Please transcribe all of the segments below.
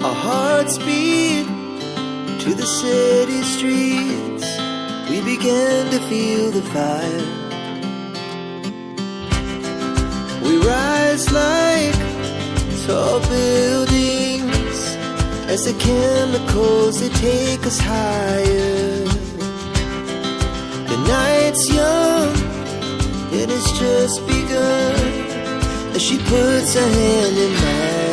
Our hearts beat to the city streets. We began to feel the fire. We rise like tall buildings as the chemicals, they take us higher. The night's young, it has just begun, as she puts her hand in mine.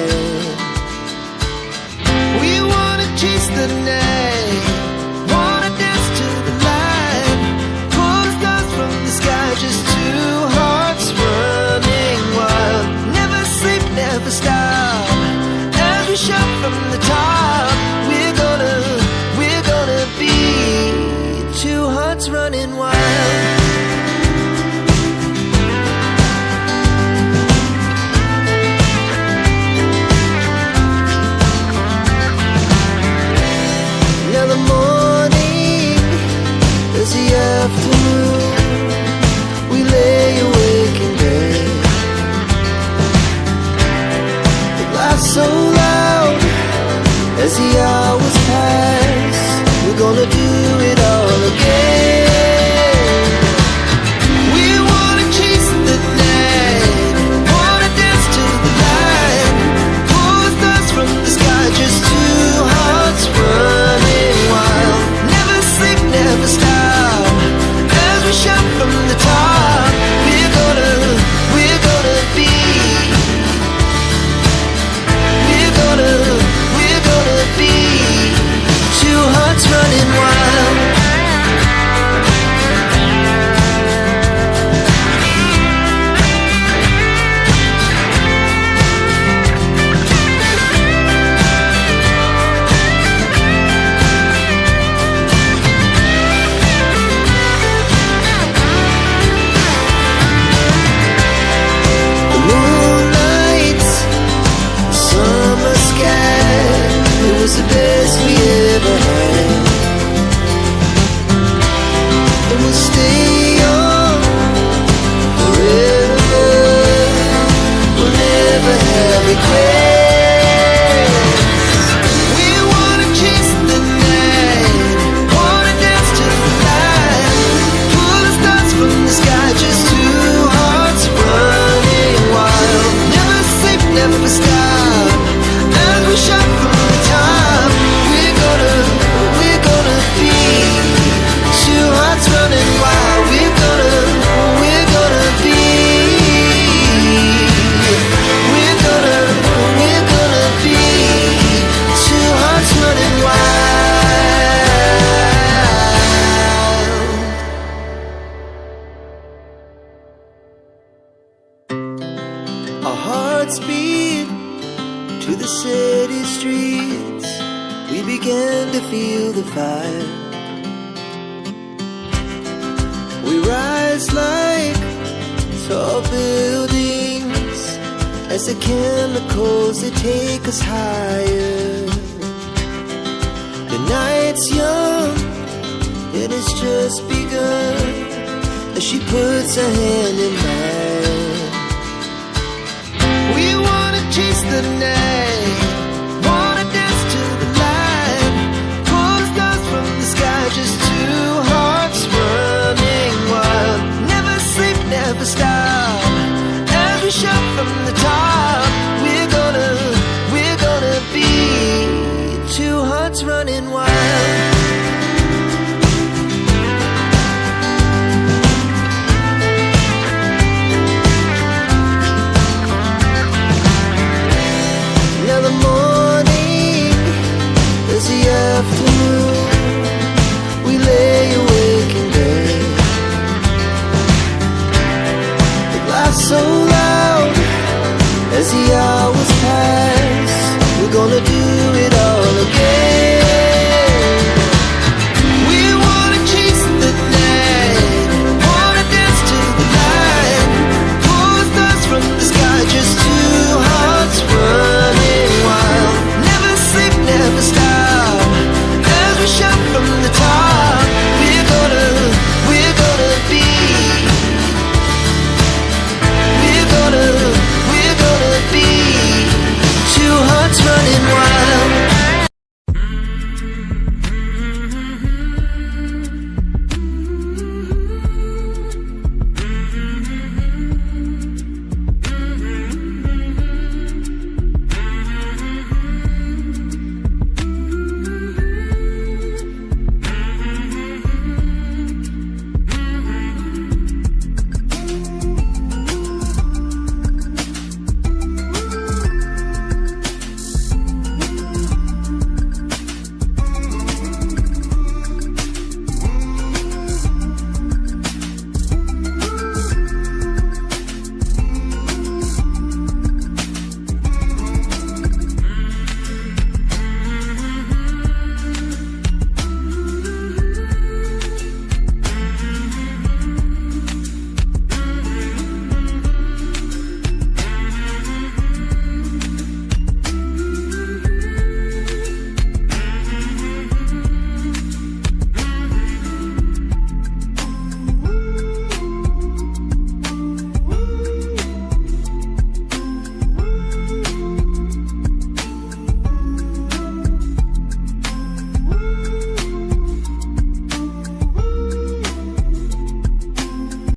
We wanna chase the night, wanna dance to the light, pull the stars from the sky, just two hearts running wild. Never sleep, never stop, as we shout from the top. We're gonna be two hearts running wild. Now the morning is the afternoon. We lay awake in bed. The laugh's so loud as the hours pass. We're gonna do it all again. We wanna chase the night, wanna dance to the light, pull the stars from the sky, just two hearts running wild. Never sleep, never stop, as we shout from the top. We're gonna be, we're gonna be two hearts running wild. The moonlight, the summer sky, it was the best we ever had. And we'll stay young forever. We'll never have regrets. We wanna chase the night, wanna dance to the light, pull the stars from the sky, just two hearts running wild. Never sleep, never stop, as we shout from the top. We're gonna be two hearts running wild. We're gonna be, we're gonna be two hearts running wild. Our hearts beat to the city streets. We began to feel the fire. We rise like tall buildings as the chemicals, they take us higher. The night's young, it has just begun, as she puts her hand in mine. We wanna chase the night,